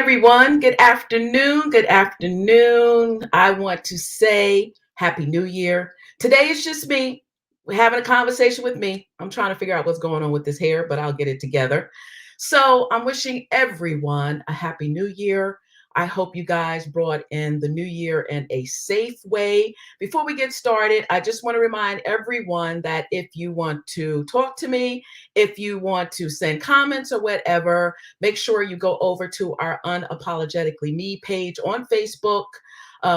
everyone. Good afternoon. Good afternoon. I want to say Happy New Year. Today is just me. We're having a conversation with me. I'm trying to figure out what's going on with this hair, but I'll get it together. So I'm wishing everyone a Happy New Year. I hope you guys brought in the new year in a safe way. Before we get started, I just want to remind everyone that if you want to talk to me, if you want to send comments or whatever, make sure you go over to our Unapologetically Me page on Facebook.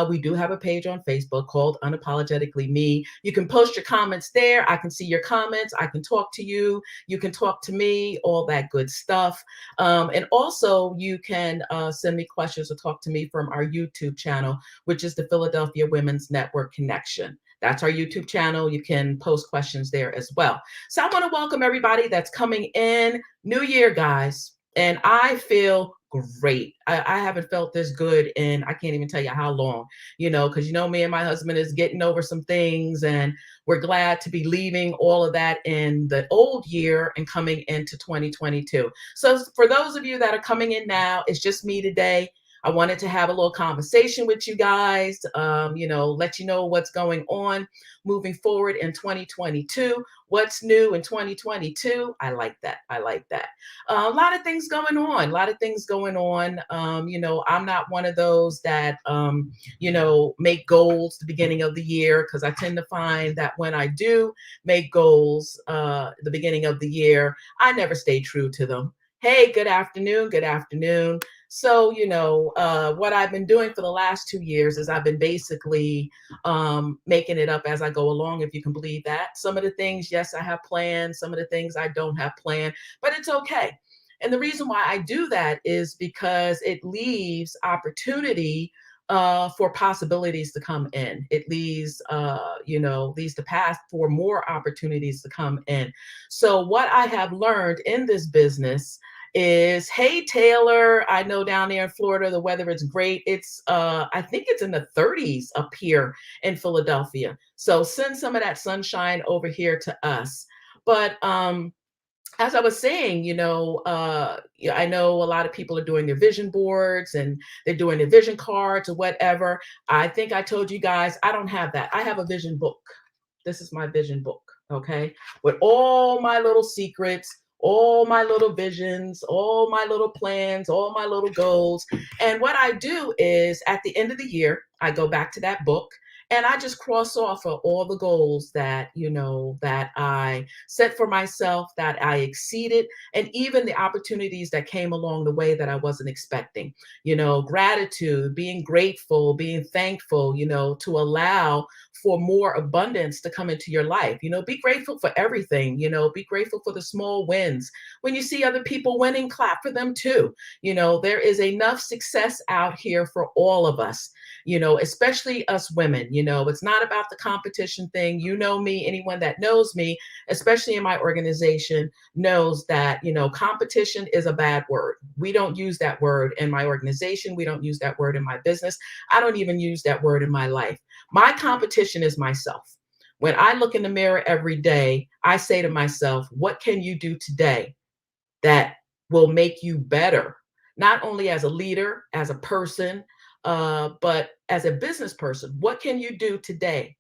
We do have a page on Facebook called Unapologetically Me. You can post your comments there. I can see your comments. I can talk to you. You can talk to me, all that good stuff. And also, you can send me questions or talk to me from our YouTube channel, which is the Philadelphia Women's Network Connection. That's our YouTube channel. You can post questions there as well. So I want to welcome everybody that's coming in. New Year, guys. And I feel great. I haven't felt this good in, I can't even tell you how long, because me and my husband is getting over some things, and we're glad to be leaving all of that in the old year and coming into 2022. So for those of you that are coming in now, it's just me today. I wanted to have a little conversation with you guys, let you know what's going on moving forward in 2022. What's new in 2022? I like that. I like that. A lot of things going on. A lot of things going on. I'm not one of those that, make goals the beginning of the year, because I tend to find that when I do make goals the beginning of the year, I never stay true to them. Hey, good afternoon. Good afternoon. So, what I've been doing for the last 2 years is I've been basically making it up as I go along, if you can believe that. Some of the things, yes, I have planned. Some of the things I don't have planned, but it's okay. And the reason why I do that is because it leaves opportunity for possibilities to come in. It leaves, leaves the path for more opportunities to come in. So what I have learned in this business is, hey, Taylor, I know down there in Florida, the weather is great. It's, I think it's in the 30s up here in Philadelphia. So send some of that sunshine over here to us. But as I was saying, I know a lot of people are doing their vision boards and they're doing their vision cards or whatever. I think I told you guys, I don't have that. I have a vision book. This is my vision book, okay? With all my little secrets, all my little visions, all my little plans, all my little goals. And what I do is at the end of the year, I go back to that book and I just cross off of all the goals that, that I set for myself, that I exceeded, and even the opportunities that came along the way that I wasn't expecting. Gratitude, being grateful, being thankful, to allow for more abundance to come into your life. Be grateful for everything, be grateful for the small wins. When you see other people winning, clap for them too. There is enough success out here for all of us, especially us women. It's not about the competition thing. Me, anyone that knows me, especially in my organization, knows that, competition is a bad word. We don't use that word in my organization. We don't use that word in my business. I don't even use that word in my life. My competition is myself. When I look in the mirror every day, I say to myself, what can you do today that will make you better? Not only as a leader, as a person, but as a business person. What can you do today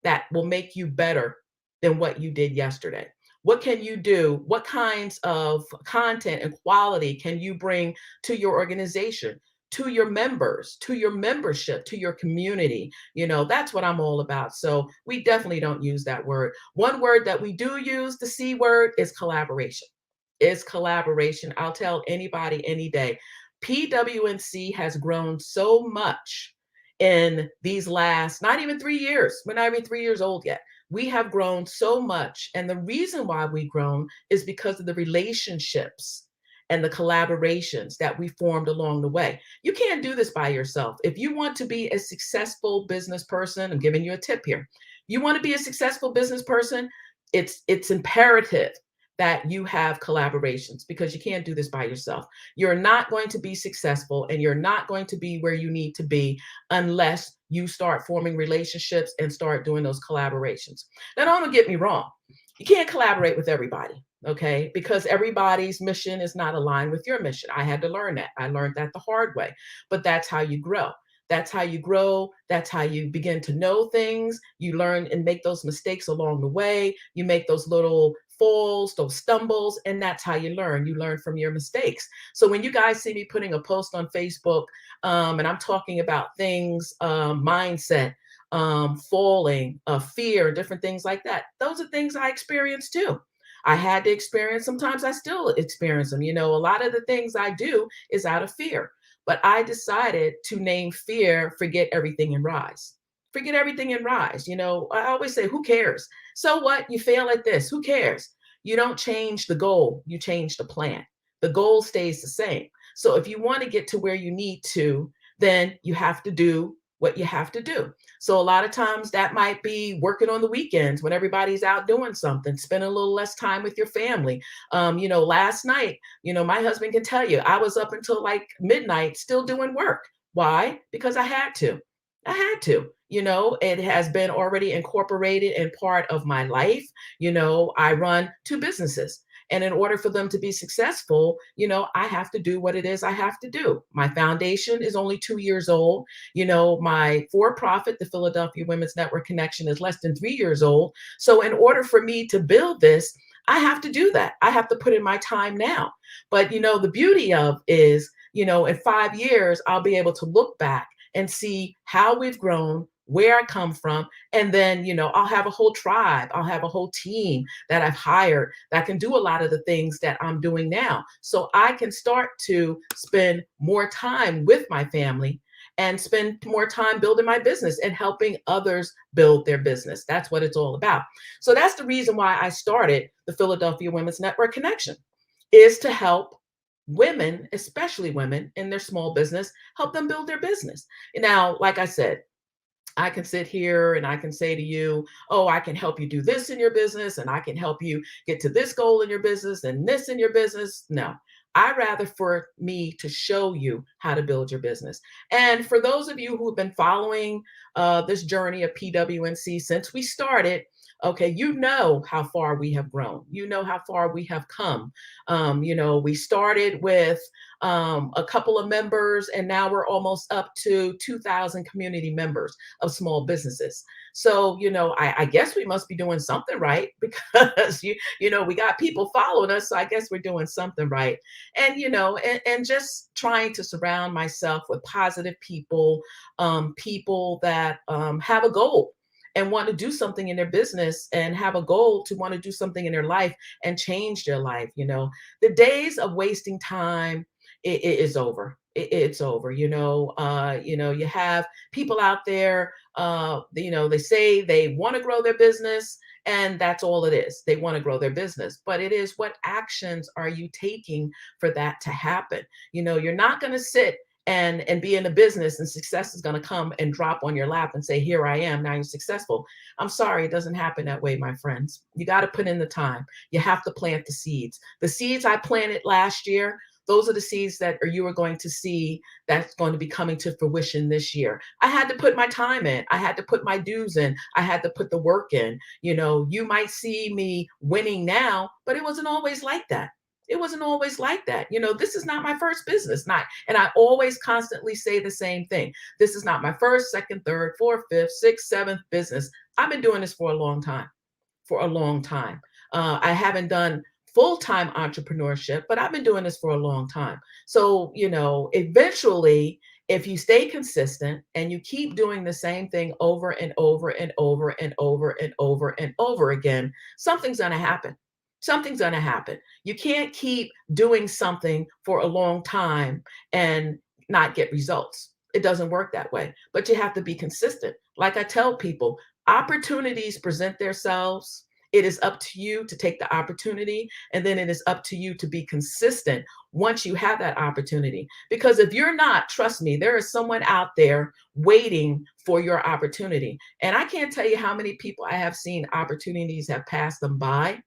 that will make you better than what you did yesterday? What can you do? What kinds of content and quality can you bring to your organization, to your members, to your membership, to your community? That's what I'm all about. So we definitely don't use that word. One word that we do use, the C word, is collaboration. Is collaboration. I'll tell anybody any day. PWNC has grown so much in these last, not even 3 years. We're not even 3 years old yet. We have grown so much. And the reason why we've grown is because of the relationships and the collaborations that we formed along the way. You can't do this by yourself. If you want to be a successful business person, I'm giving you a tip here. You want to be a successful business person, it's imperative that you have collaborations, because you can't do this by yourself. You're not going to be successful and you're not going to be where you need to be unless you start forming relationships and start doing those collaborations. Now, don't get me wrong. You can't collaborate with everybody, okay? Because everybody's mission is not aligned with your mission. I had to learn that. I learned that the hard way. But that's how you grow. That's how you grow. That's how you begin to know things. You learn and make those mistakes along the way. You make those little falls, those stumbles, and that's how you learn. You learn from your mistakes. So when you guys see me putting a post on Facebook, and I'm talking about things, mindset, falling, fear, different things like that. Those are things I experienced too. I had to experience. Sometimes I still experience them. You know, a lot of the things I do is out of fear, but I decided to name fear, forget everything and rise. Forget everything and rise. You know, I always say, who cares? So what? You fail at this. Who cares? You don't change the goal, you change the plan. The goal stays the same. So if you want to get to where you need to, then you have to do what you have to do. So a lot of times that might be working on the weekends when everybody's out doing something, spend a little less time with your family. You know, last night, you know, my husband can tell you, I was up until like midnight still doing work. Why? Because I had to. I had to. You know, it has been already incorporated and part of my life. You know, I run two businesses. And in order for them to be successful, you know, I have to do what it is I have to do. My foundation is only 2 years old. You know, my for profit, the Philadelphia Women's Network Connection, is less than 3 years old. So, in order for me to build this, I have to do that. I have to put in my time now. But, you know, the beauty of is, you know, in 5 years, I'll be able to look back and see how we've grown, where I come from. And then, you know, I'll have a whole tribe, I'll have a whole team that I've hired that can do a lot of the things that I'm doing now. So I can start to spend more time with my family and spend more time building my business and helping others build their business. That's what it's all about. So that's the reason why I started the Philadelphia Women's Network Connection, is to help women, especially women in their small business, help them build their business. Now, like I said, I can sit here and I can say to you, oh, I can help you do this in your business and I can help you get to this goal in your business and this in your business. No, I rather for me to show you how to build your business. And for those of you who have been following this journey of PWNC since we started, okay, you know how far we have grown. You know how far we have come. You know, we started with a couple of members, and now we're almost up to 2,000 community members of small businesses. So, you know, I guess we must be doing something right because you know, we got people following us. So I guess we're doing something right. And, you know, and just trying to surround myself with positive people, people that have a goal and want to do something in their business and have a goal to want to do something in their life and change their life. You know, the days of wasting time, it is over. It's over. You know, you have people out there, you know, they say they want to grow their business, and that's all it is. They want to grow their business, but it is, what actions are you taking for that to happen? You know, you're not going to sit and be in a business and success is going to come and drop on your lap and say, here I am, now you're successful. I'm sorry, it doesn't happen that way, my friends. You got to put in the time. You have to plant the seeds. The seeds I planted last year, those are the seeds that you are going to see that's going to be coming to fruition this year. I had to put my time in. I had to put my dues in. I had to put the work in. You know, you might see me winning now, but it wasn't always like that. It wasn't always like that. You know, this is not my first business. Not, and I always constantly say the same thing. This is not my first, second, third, fourth, fifth, sixth, seventh business. I've been doing this for a long time. For a long time. I haven't done full-time entrepreneurship, but I've been doing this for a long time. So, you know, eventually, if you stay consistent and you keep doing the same thing over and over and over and over and over and over again, something's going to happen. Something's going to happen. You can't keep doing something for a long time and not get results. It doesn't work that way, but you have to be consistent. Like I tell people, opportunities present themselves. It is up to you to take the opportunity, and then it is up to you to be consistent once you have that opportunity. Because if you're not, trust me, there is someone out there waiting for your opportunity. And I can't tell you how many people I have seen opportunities have passed them by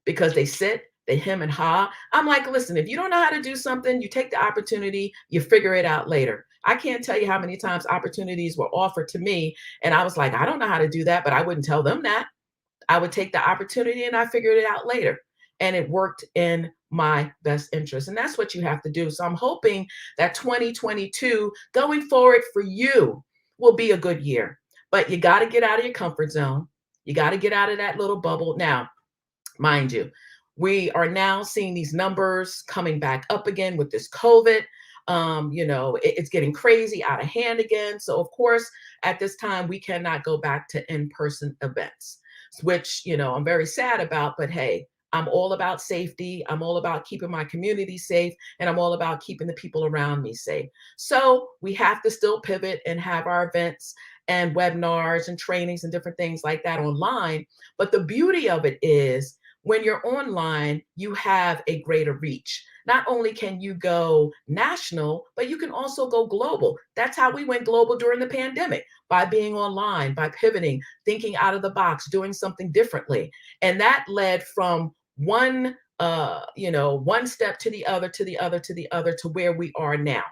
because they sit, they hem and haw. I'm like, listen, if you don't know how to do something, you take the opportunity, you figure it out later. I can't tell you how many times opportunities were offered to me, and I was like, I don't know how to do that, but I wouldn't tell them that. I would take the opportunity and I figured it out later. And it worked in my best interest. And that's what you have to do. So I'm hoping that 2022 going forward for you will be a good year. But you got to get out of your comfort zone. You got to get out of that little bubble. Now, mind you, we are now seeing these numbers coming back up again with this COVID. It's getting crazy out of hand again. So, of course, at this time, we cannot go back to in person events, which, I'm very sad about. But hey, I'm all about safety. I'm all about keeping my community safe, and I'm all about keeping the people around me safe. So, we have to still pivot and have our events and webinars and trainings and different things like that online. But the beauty of it is, when you're online, you have a greater reach. Not only can you go national, but you can also go global. That's how we went global during the pandemic, by being online, by pivoting, thinking out of the box, doing something differently. And that led from one step to the other, to the other, to the other, to where we are now.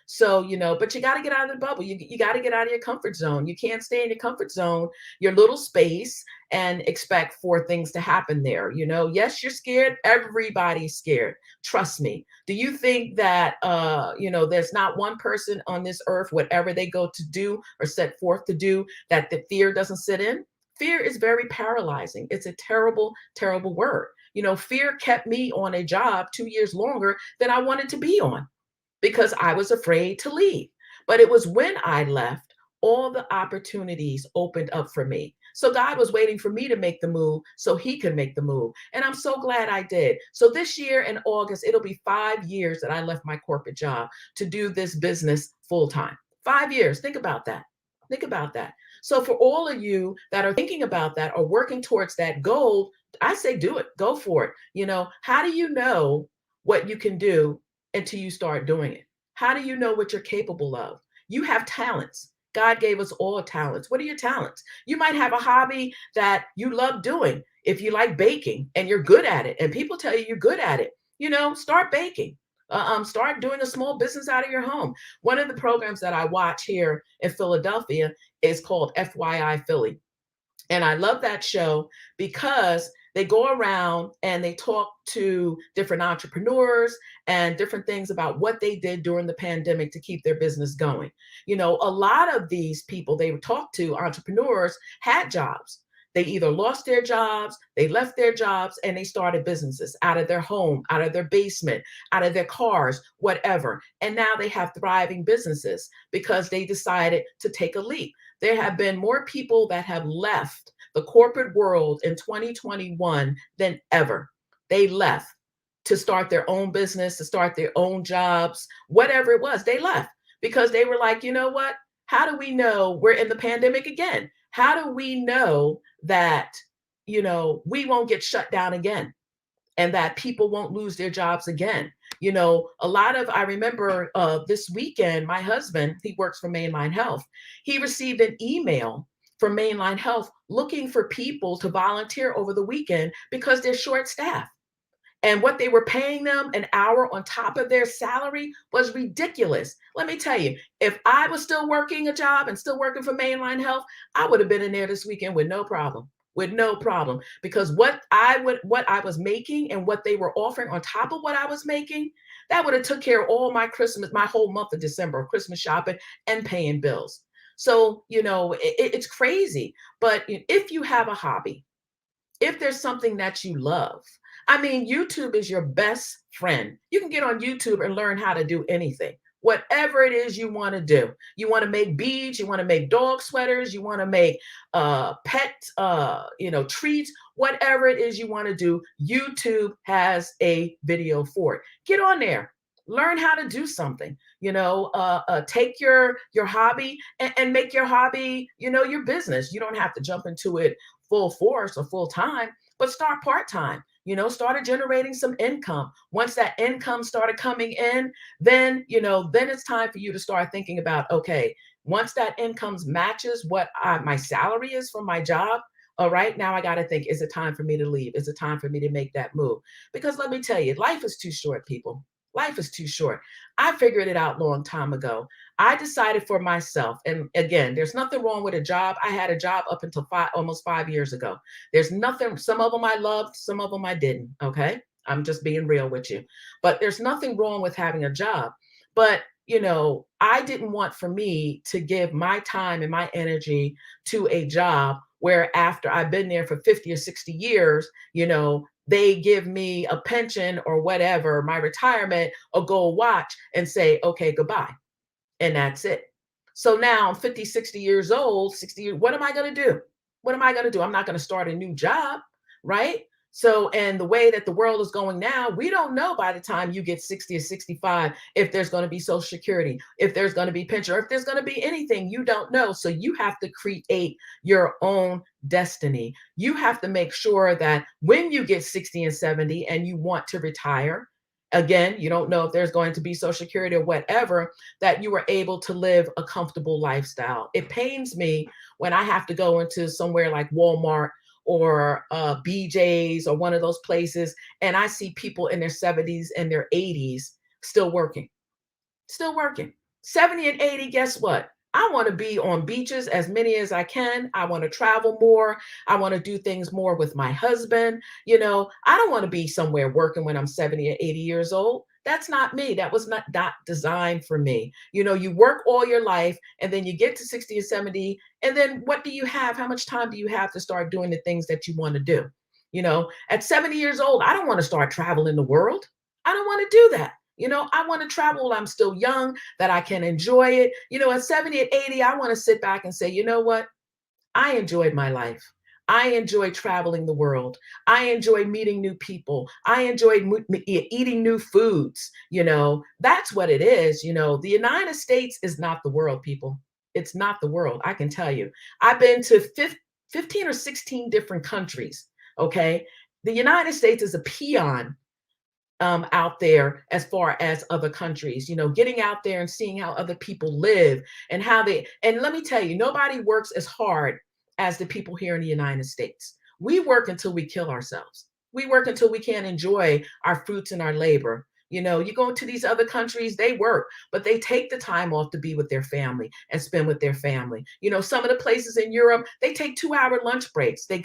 So, but you got to get out of the bubble. You got to get out of your comfort zone. You can't stay in your comfort zone, your little space, and expect for things to happen there. Yes, you're scared. Everybody's scared. Trust me. Do you think that, there's not one person on this earth, whatever they go to do or set forth to do, that the fear doesn't sit in? Fear is very paralyzing. It's a terrible, terrible word. Fear kept me on a job 2 years longer than I wanted to be on, because I was afraid to leave. But it was when I left, all the opportunities opened up for me. So God was waiting for me to make the move so he could make the move. And I'm so glad I did. So this year in August, it'll be 5 years that I left my corporate job to do this business full time. 5 years. Think about that. Think about that. So for all of you that are thinking about that or working towards that goal, I say do it. Go for it. How do you know what you can do until you start doing it? How do you know what you're capable of? You have talents. God gave us all talents. What are your talents? You might have a hobby that you love doing. If you like baking and you're good at it, and people tell you you're good at it, start baking. Start doing a small business out of your home. One of the programs that I watch here in Philadelphia is called FYI Philly. And I love that show because they go around and they talk to different entrepreneurs and different things about what they did during the pandemic to keep their business going. A lot of these people they talk to, entrepreneurs, had jobs. They either lost their jobs, they left their jobs, and they started businesses out of their home, out of their basement, out of their cars, whatever. And now they have thriving businesses because they decided to take a leap. There have been more people that have left the corporate world in 2021 than ever. They left to start their own business, to start their own jobs, whatever it was. They left because they were like, you know what? How do we know we're in the pandemic again? How do we know that, we won't get shut down again, and that people won't lose their jobs again? I remember this weekend, my husband, he works for Mainline Health. He received an email from Mainline Health looking for people to volunteer over the weekend because they're short staffed. And what they were paying them an hour on top of their salary was ridiculous. Let me tell you, if I was still working a job and still working for Mainline Health, I would have been in there this weekend with no problem. With no problem. Because what I was making and what they were offering on top of what I was making, that would have took care of all my Christmas, my whole month of December, Christmas shopping and paying bills. So, it's crazy. But if you have a hobby, if there's something that you love, I mean, YouTube is your best friend. You can get on YouTube and learn how to do anything, whatever it is you want to do. You want to make beads, you want to make dog sweaters, you want to make pet, treats, whatever it is you want to do. YouTube has a video for it. Get on there. Learn how to do something. Take your hobby and make your hobby, your business. You don't have to jump into it full force or full time, but start part time. Started generating some income. Once that income started coming in, then it's time for you to start thinking about, okay, once that income matches what my salary is from my job, all right, now I got to think, is it time for me to leave? Is it time for me to make that move? Because let me tell you, life is too short, people. Life is too short. I figured it out long time ago. I decided for myself, and again, there's nothing wrong with a job. I had a job up until almost 5 years ago. There's nothing, some of them I loved, some of them I didn't. Okay. I'm just being real with you. But there's nothing wrong with having a job. But, I didn't want for me to give my time and my energy to a job where after I've been there for 50 or 60 years, they give me a pension or whatever, my retirement, a gold watch, and say, okay, goodbye. And that's it. So now I'm 50, 60 years old, 60 years, what am I going to do? What am I going to do? I'm not going to start a new job, right? So, and the way that the world is going now, we don't know by the time you get 60 or 65 if there's going to be Social Security, if there's going to be pension, or if there's going to be anything. You don't know. So you have to create your own destiny. You have to make sure that when you get 60 and 70 and you want to retire, again, you don't know if there's going to be Social Security or whatever, that you were able to live a comfortable lifestyle. It pains me when I have to go into somewhere like Walmart or BJ's or one of those places, and I see people in their 70s and their 80s still working. 70 and 80, guess what? I want to be on beaches as many as I can. I want to travel more. I want to do things more with my husband. I don't want to be somewhere working when I'm 70 or 80 years old. That's not me. That was not designed for me. You work all your life and then you get to 60 or 70. And then what do you have? How much time do you have to start doing the things that you want to do? At 70 years old, I don't want to start traveling the world. I don't want to do that. I want to travel while I'm still young, that I can enjoy it. At 70 and 80, I want to sit back and say, you know what? I enjoyed my life. I enjoy traveling the world. I enjoy meeting new people. I enjoy eating new foods. That's what it is. The United States is not the world, people. It's not the world. I can tell you. I've been to 15 or 16 different countries. Okay. The United States is a peon out there as far as other countries, getting out there and seeing how other people live and and let me tell you, nobody works as hard as the people here in the United States. We work until we kill ourselves. We work until we can't enjoy our fruits and our labor. You go to these other countries, they work, but they take the time off to be with their family and spend with their family. Some of the places in Europe, they take 2-hour lunch breaks. They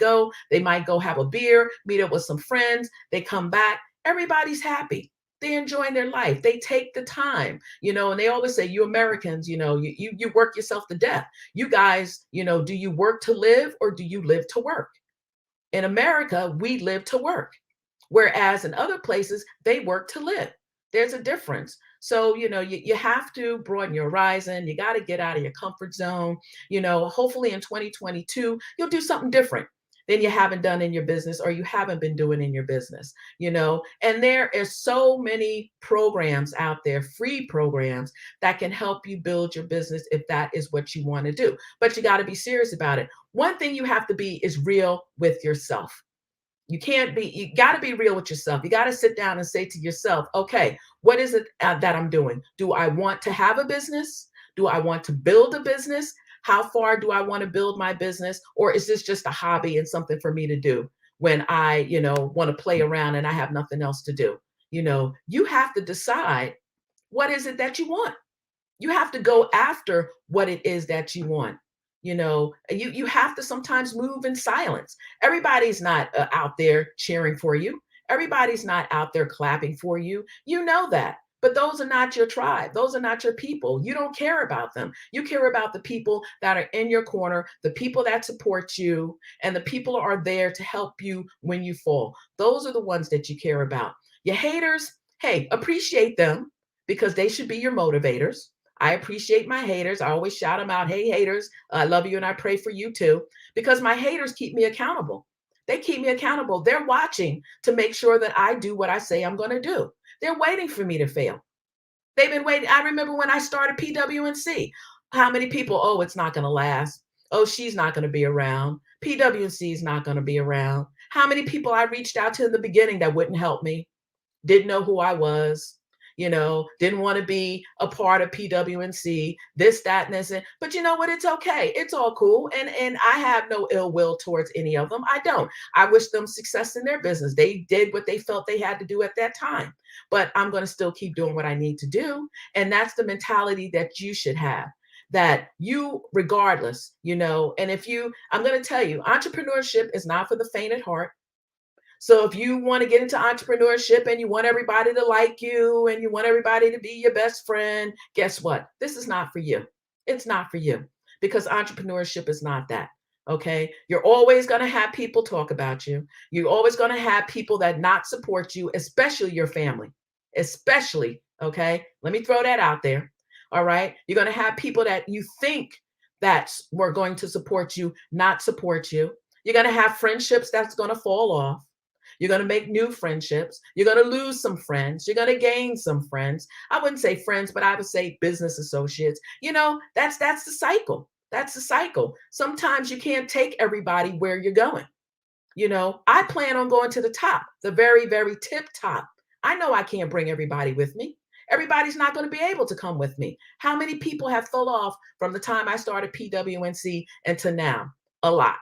might go have a beer, meet up with some friends, they come back. Everybody's happy. They're enjoying their life. They take the time, and they always say, you Americans, you work yourself to death. You guys, do you work to live or do you live to work? In America, we live to work. Whereas in other places, they work to live. There's a difference. So, you have to broaden your horizon. You got to get out of your comfort zone. Hopefully in 2022, you'll do something different than you haven't done in your business or you haven't been doing in your business. And there are so many programs out there, free programs that can help you build your business if that is what you want to do. But you got to be serious about it. One thing you have to be is real with yourself. You got to be real with yourself. You got to sit down and say to yourself, okay, what is it that I'm doing? Do I want to have a business? Do I want to build a business? How far do I want to build my business? Or is this just a hobby and something for me to do when I, want to play around and I have nothing else to do? You have to decide, what is it that you want? You have to go after what it is that you want. You have to sometimes move in silence. Everybody's not out there cheering for you. Everybody's not out there clapping for you. You know that. But those are not your tribe. Those are not your people. You don't care about them. You care about the people that are in your corner, the people that support you, and the people are there to help you when you fall. Those are the ones that you care about. Your haters, hey, appreciate them because they should be your motivators. I appreciate my haters. I always shout them out. Hey, haters, I love you and I pray for you too, because my haters keep me accountable. They keep me accountable. They're watching to make sure that I do what I say I'm going to do. They're waiting for me to fail. They've been waiting. I remember when I started PWNC, how many people, oh, it's not going to last. Oh, she's not going to be around. PWNC is not going to be around. How many people I reached out to in the beginning that wouldn't help me, didn't know who I was. didn't want to be a part of PWNC, this, that, and this. But you know what? It's okay. It's all cool. And I have no ill will towards any of them. I don't. I wish them success in their business. They did what they felt they had to do at that time. But I'm going to still keep doing what I need to do. And that's the mentality that you should have, that you, regardless, and if you, I'm going to tell you, entrepreneurship is not for the faint at heart. So if you want to get into entrepreneurship and you want everybody to like you and you want everybody to be your best friend, guess what? This is not for you. It's not for you, because entrepreneurship is not that. Okay. You're always going to have people talk about you. You're always going to have people that not support you, especially your family, especially. Okay. Let me throw that out there. All right. You're going to have people that you think that were going to support you, not support you. You're going to have friendships that's going to fall off. You're going to make new friendships. You're going to lose some friends. You're going to gain some friends. I wouldn't say friends, but I would say business associates. That's the cycle. That's the cycle. Sometimes you can't take everybody where you're going. I plan on going to the top, the very, very tip top. I know I can't bring everybody with me. Everybody's not going to be able to come with me. How many people have fell off from the time I started PWNC and to now? A lot.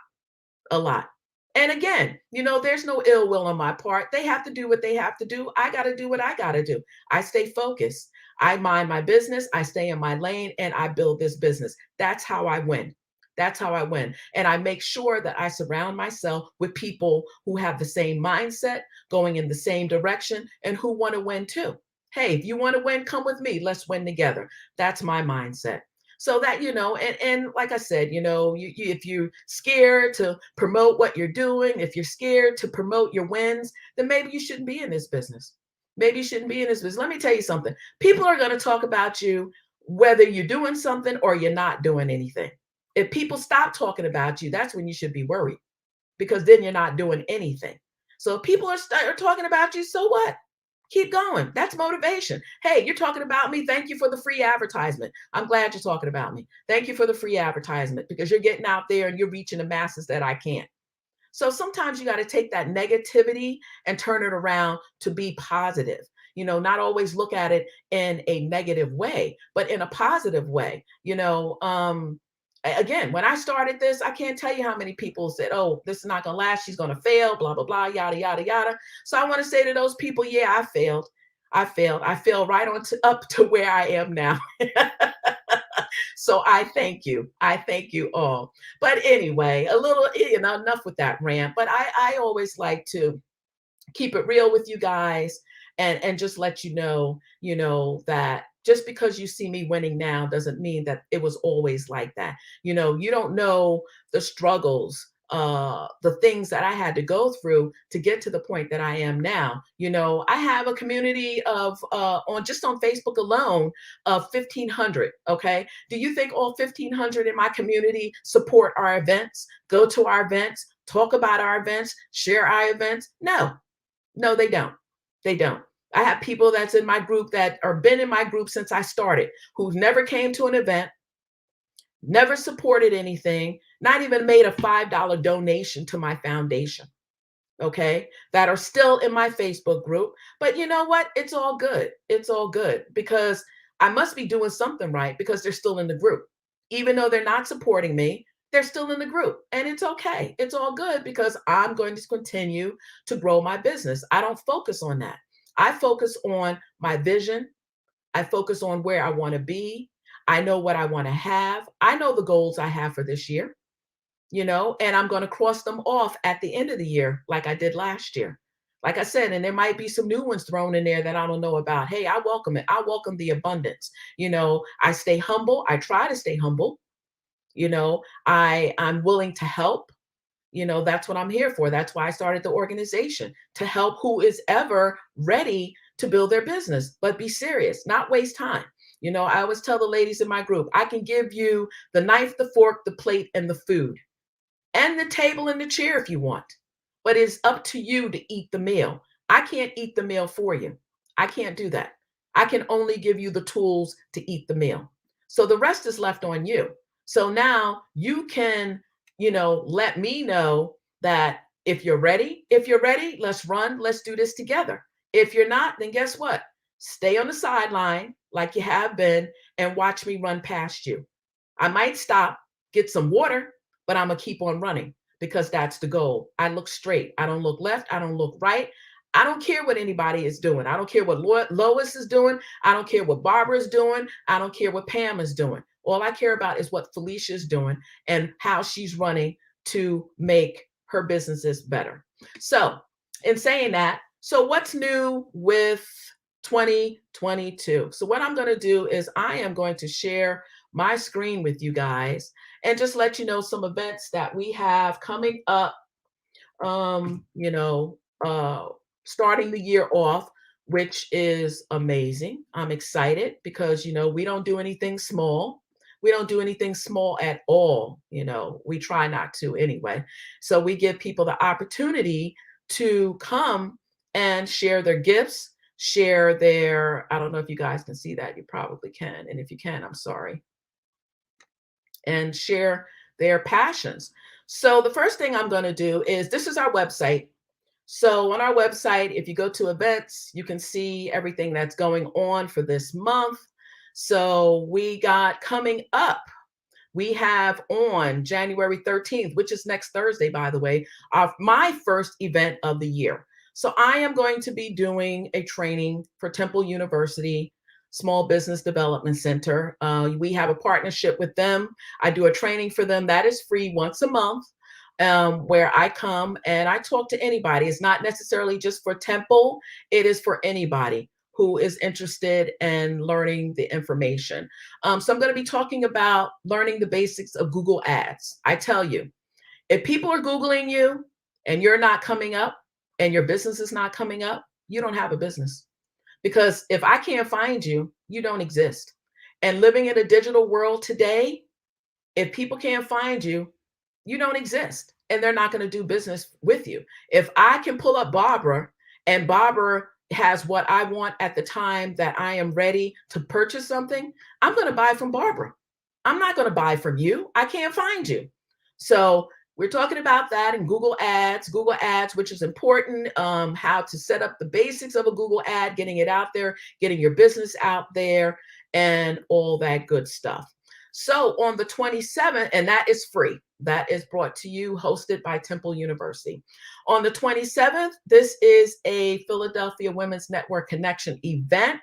A lot. And again, there's no ill will on my part. They have to do what they have to do. I got to do what I got to do. I stay focused. I mind my business. I stay in my lane and I build this business. That's how I win. That's how I win. And I make sure that I surround myself with people who have the same mindset, going in the same direction, and who want to win too. Hey, if you want to win, come with me. Let's win together. That's my mindset. So that, and like I said, if you're scared to promote what you're doing, if you're scared to promote your wins, then maybe you shouldn't be in this business. Maybe you shouldn't be in this business. Let me tell you something. People are going to talk about you whether you're doing something or you're not doing anything. If people stop talking about you, that's when you should be worried, because then you're not doing anything. So if people are talking about you, so what? Keep going. That's motivation. Hey, you're talking about me. Thank you for the free advertisement. I'm glad you're talking about me. Thank you for the free advertisement, because you're getting out there and you're reaching the masses that I can't. So sometimes you got to take that negativity and turn it around to be positive. Not always look at it in a negative way, but in a positive way. Again, when I started this, I can't tell you how many people said, oh, this is not going to last. She's going to fail, blah, blah, blah, yada, yada, yada. So I want to say to those people, yeah, I failed. I failed. I fell right on up to where I am now. So I thank you. I thank you all. But anyway, a little, enough with that rant. But I always like to keep it real with you guys and just let you know, that just because you see me winning now doesn't mean that it was always like that. You don't know the struggles, the things that I had to go through to get to the point that I am now. I have a community of on Facebook alone of 1,500. Okay. Do you think all 1,500 in my community support our events, go to our events, talk about our events, share our events? No, they don't. They don't. I have people that's in my group that are been in my group since I started, who never came to an event, never supported anything, not even made a $5 donation to my foundation. Okay, that are still in my Facebook group. But you know what? It's all good. It's all good, because I must be doing something right, because they're still in the group. Even though they're not supporting me, they're still in the group. And it's okay. It's all good, because I'm going to continue to grow my business. I don't focus on that. I focus on my vision. I focus on where I want to be. I know what I want to have. I know the goals I have for this year, and I'm going to cross them off at the end of the year, like I did last year. Like I said, and there might be some new ones thrown in there that I don't know about. Hey, I welcome it. I welcome the abundance. I stay humble. I try to stay humble. I'm willing to help. That's what I'm here for. That's why I started the organization, to help who is ever ready to build their business, but be serious, not waste time. I always tell the ladies in my group, I can give you the knife, the fork, the plate, and the food, and the table and the chair if you want, but it's up to you to eat the meal. I can't eat the meal for you. I can't do that. I can only give you the tools to eat the meal. So the rest is left on you. So now you can, let me know that if you're ready, let's run, let's do this together. If you're not, then guess what? Stay on the sideline like you have been and watch me run past you. I might stop, get some water, but I'm going to keep on running because that's the goal. I look straight. I don't look left. I don't look right. I don't care what anybody is doing. I don't care what Lois is doing. I don't care what Barbara is doing. I don't care what Pam is doing. All I care about is what Felicia is doing and how she's running to make her businesses better. So, in saying that, so what's new with 2022? So, what I'm going to do is I am going to share my screen with you guys and just let you know some events that we have coming up. Um, you know, uh, Starting the year off, which is amazing. I'm excited because we don't do anything small. We don't do anything small at all. We try not to anyway. So we give people the opportunity to come and share their gifts, share their, I don't know if you guys can see that. You probably can. And if you can, I'm sorry. And share their passions. So the first thing I'm going to do is, this is our website. So on our website, if you go to events, you can see everything that's going on for this month. So we got coming up, we have on January 13th, which is next Thursday, by the way, my first event of the year. So I am going to be doing a training for Temple University Small Business Development Center. We have a partnership with them. I do a training for them that is free once a month, where I come and I talk to anybody. It's not necessarily just for Temple, it is for anybody who is interested in learning the information. So I'm going to be talking about learning the basics of Google Ads. I tell you, if people are Googling you and you're not coming up and your business is not coming up, you don't have a business. Because if I can't find you, you don't exist. And living in a digital world today, if people can't find you, you don't exist. And they're not going to do business with you. If I can pull up Barbara and Barbara has what I want at the time that I am ready to purchase something, I'm going to buy from Barbara. I'm not going to buy from you. I can't find you. So we're talking about that in Google Ads, which is important, how to set up the basics of a Google ad, getting it out there, getting your business out there, and all that good stuff. So on the 27th, and that is free, that is brought to you, hosted by Temple University. On the 27th, this is a Philadelphia Women's Network Connection event.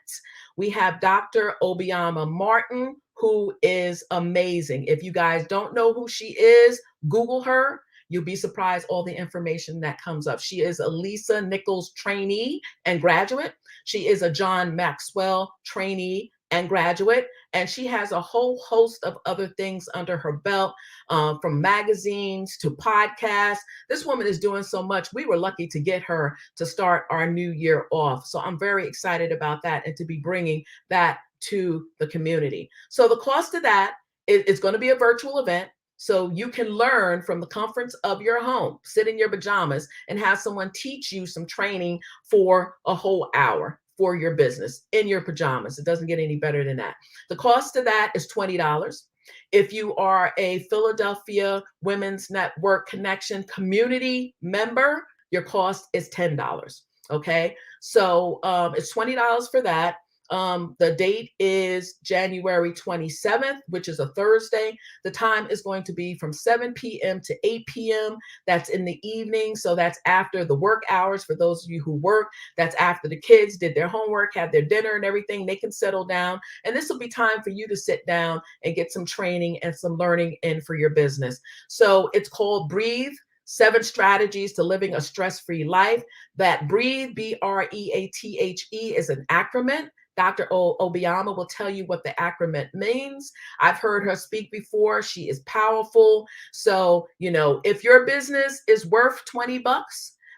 We have Dr. Obiama Martin, who is amazing. If you guys don't know who she is, Google her. You'll be surprised all the information that comes up. She is a Lisa Nichols trainee and graduate. She is a John Maxwell trainee and graduate, and she has a whole host of other things under her belt, from magazines to podcasts. This woman is doing so much. We were lucky to get her to start our new year off. So I'm very excited about that and to be bringing that to the community. So the cost of that is going to be a virtual event. So you can learn from the comforts of your home, sit in your pajamas and have someone teach you some training for a whole hour for your business in your pajamas. It doesn't get any better than that. The cost of that is $20. If you are a Philadelphia Women's Network Connection community member, your cost is $10. Okay. So it's $20 for that. The date is January 27th, which is a Thursday. The time is going to be from 7 p.m. to 8 p.m. That's in the evening. So that's after the work hours for those of you who work. That's after the kids did their homework, had their dinner and everything. They can settle down. And this will be time for you to sit down and get some training and some learning in for your business. So it's called Breathe. 7 strategies to living a stress-free life. That Breathe, B-R-E-A-T-H-E, is an acronym. Dr. Obiama will tell you what the acronym means. I've heard her speak before. She is powerful. So, if your business is worth $20,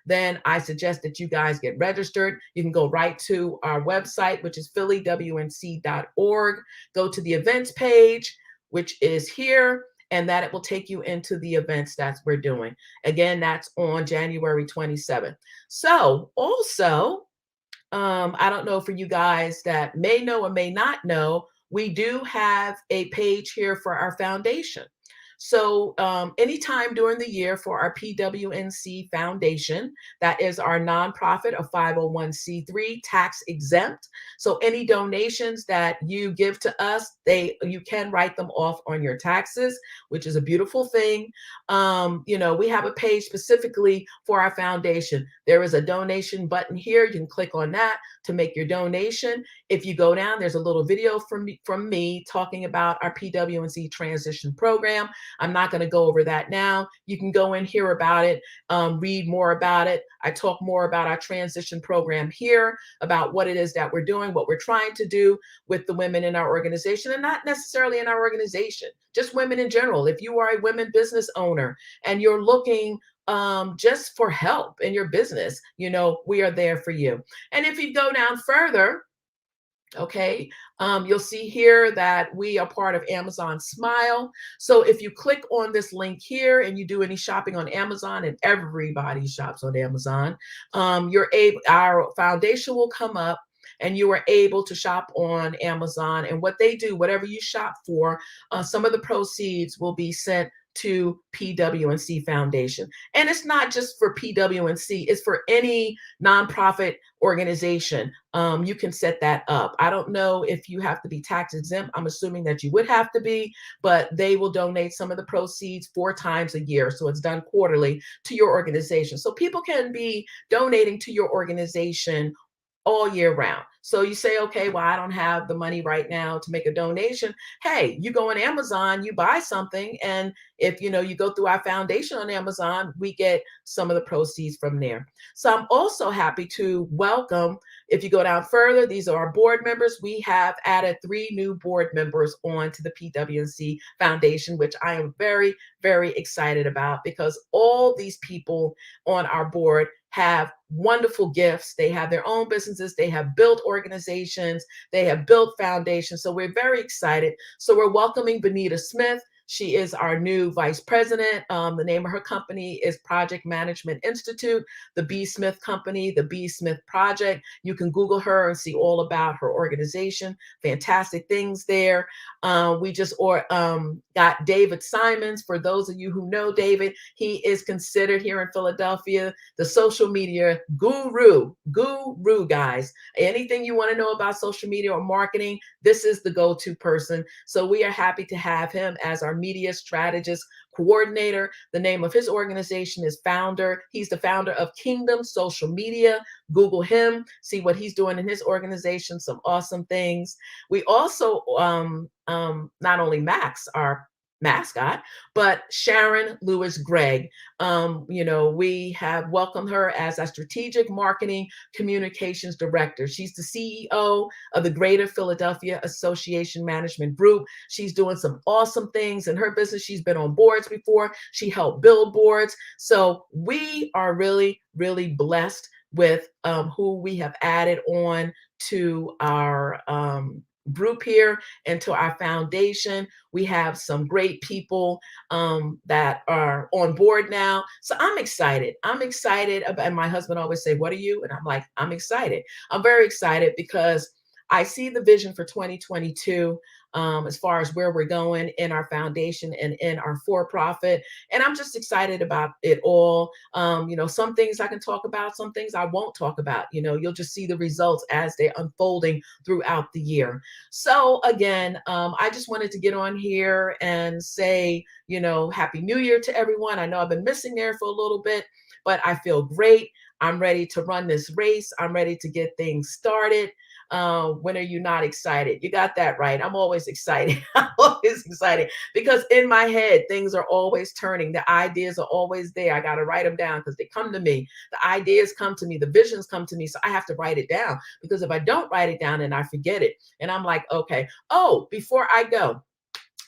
then I suggest that you guys get registered. You can go right to our website, which is phillywnc.org. Go to the events page, which is here, and that it will take you into the events that we're doing. Again, that's on January 27th. So also, I don't know for you guys that may know or may not know, we do have a page here for our foundation. So anytime during the year for our PWNC Foundation, that is our nonprofit, a 501c3, tax exempt. So any donations that you give to us, you can write them off on your taxes, which is a beautiful thing. We have a page specifically for our foundation. There is a donation button here. You can click on that to make your donation. If you go down, there's a little video from me talking about our PWNC transition program. I'm not going to go over that now. You can go and hear about it, read more about it. I talk more about our transition program here, about what it is that we're doing, what we're trying to do with the women in our organization, and not necessarily in our organization, just women in general. If you are a women business owner and you're looking just for help in your business, we are there for you. And if you go down further, okay, you'll see here that we are part of Amazon Smile. So if you click on this link here and you do any shopping on Amazon, and everybody shops on Amazon, our foundation will come up and you are able to shop on Amazon. And what they do, whatever you shop for, some of the proceeds will be sent to PWNC Foundation. And it's not just for PWNC, it's for any nonprofit organization. You can set that up. I don't know if you have to be tax exempt. I'm assuming that you would have to be, but they will donate some of the proceeds 4 times a year. So it's done quarterly to your organization. So people can be donating to your organization all year round. So you say, okay, well, I don't have the money right now to make a donation. Hey, you go on Amazon, you buy something, and if you go through our foundation on Amazon, we get some of the proceeds from there. So I'm also happy to welcome, if you go down further, these are our board members. We have added 3 new board members onto the PWNC Foundation, which I am very, very excited about, because all these people on our board have wonderful gifts. They have their own businesses. They have built organizations. They have built foundations. So we're very excited. So we're welcoming Benita Smith. She is our new vice president. The name of her company is Project Management Institute, the B. Smith Company, the B. Smith Project. You can Google her and see all about her organization. Fantastic things there. We just got David Simons. For those of you who know David, he is considered here in Philadelphia the social media guru, guys. Anything you want to know about social media or marketing, this is the go-to person. So we are happy to have him as our media strategist coordinator. The name of his organization is Founder. He's the founder of Kingdom Social Media. Google him, see what he's doing in his organization, some awesome things. We also, not only Max, our mascot, but Sharon Lewis Gregg. We have welcomed her as a strategic marketing communications director. She's the CEO of the Greater Philadelphia Association Management Group. She's doing some awesome things in her business. She's been on boards before. She helped build boards. So we are really, really blessed with who we have added on to our group here and to our foundation. We have some great people that are on board now. So I'm excited. I'm excited about, and my husband always say, "What are you?" And I'm like, I'm excited. I'm very excited because I see the vision for 2022 as far as where we're going in our foundation and in our for-profit. And I'm just excited about it all. Some things I can talk about, some things I won't talk about. You'll just see the results as they're unfolding throughout the year. So again, I just wanted to get on here and say, Happy New Year to everyone. I know I've been missing there for a little bit, but I feel great. I'm ready to run this race. I'm ready to get things started. When are you not excited? You got that right. I'm always excited. I'm always excited because in my head, things are always turning. The ideas are always there. I got to write them down because they come to me. The ideas come to me. The visions come to me. So I have to write it down, because if I don't write it down, then I forget it. And I'm like, okay. Oh, before I go,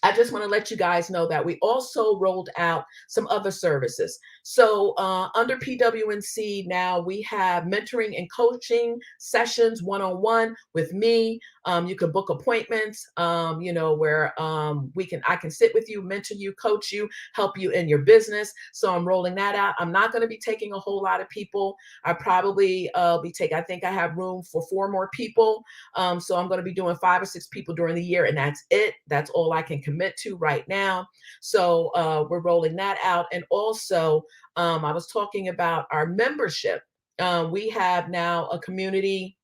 I just want to let you guys know that we also rolled out some other services. So under PWNC now, we have mentoring and coaching sessions one-on-one with me. You can book appointments, where I can sit with you, mentor you, coach you, help you in your business. So I'm rolling that out. I'm not going to be taking a whole lot of people. I probably I think I have room for 4 more people. So I'm going to be doing 5 or 6 people during the year, and that's it. That's all I can commit to right now. So we're rolling that out. And also, I was talking about our membership. We have now a community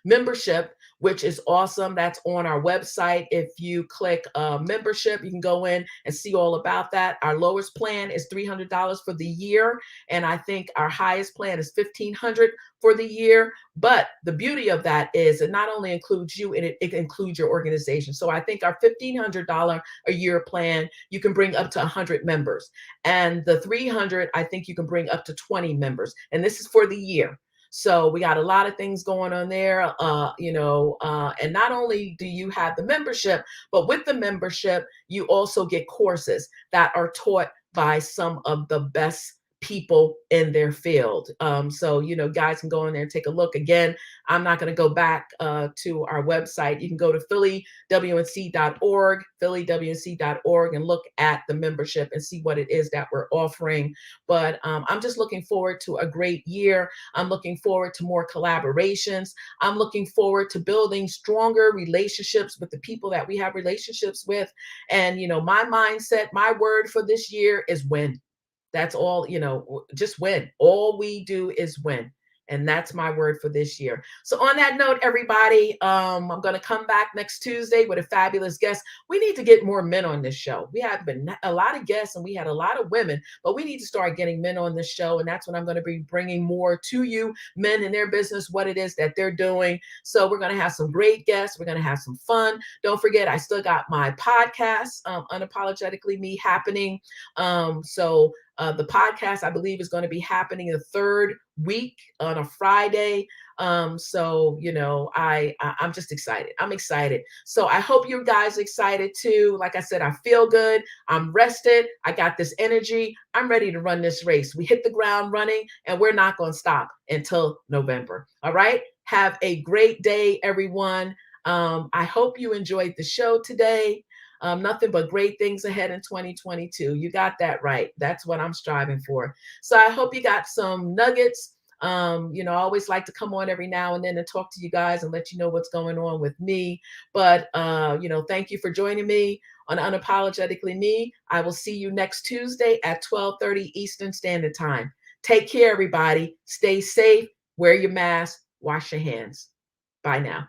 membership, which is awesome. That's on our website. If you click membership, you can go in and see all about that. Our lowest plan is $300 for the year, and I think our highest plan is $1,500 for the year. But the beauty of that is it not only includes you, and it includes your organization. So I think our $1,500 a year plan, you can bring up to 100 members, and the 300, I think you can bring up to 20 members, and this is for the year. So we got a lot of things going on there, and not only do you have the membership, but with the membership, you also get courses that are taught by some of the best people in their field. So, guys can go in there and take a look. Again, I'm not going to go back to our website. You can go to phillywnc.org, phillywnc.org, and look at the membership and see what it is that we're offering. But I'm just looking forward to a great year. I'm looking forward to more collaborations. I'm looking forward to building stronger relationships with the people that we have relationships with. And, my mindset, my word for this year is win. That's all, just win. All we do is win. And that's my word for this year. So on that note, everybody, I'm going to come back next Tuesday with a fabulous guest. We need to get more men on this show. We have been a lot of guests and we had a lot of women, but we need to start getting men on this show. And that's what I'm going to be bringing more to you, men in their business, what it is that they're doing. So we're going to have some great guests. We're going to have some fun. Don't forget, I still got my podcast, Unapologetically Me, happening. The podcast, I believe, is going to be happening the third week on a Friday. I'm just excited. I'm excited. So I hope you guys are excited too. Like I said, I feel good. I'm rested. I got this energy. I'm ready to run this race. We hit the ground running and we're not going to stop until November. All right. Have a great day, everyone. I hope you enjoyed the show today. Nothing but great things ahead in 2022. You got that right. That's what I'm striving for. So I hope you got some nuggets. I always like to come on every now and then and talk to you guys and let you know what's going on with me. But, thank you for joining me on Unapologetically Me. I will see you next Tuesday at 12:30 Eastern Standard Time. Take care, everybody. Stay safe. Wear your mask. Wash your hands. Bye now.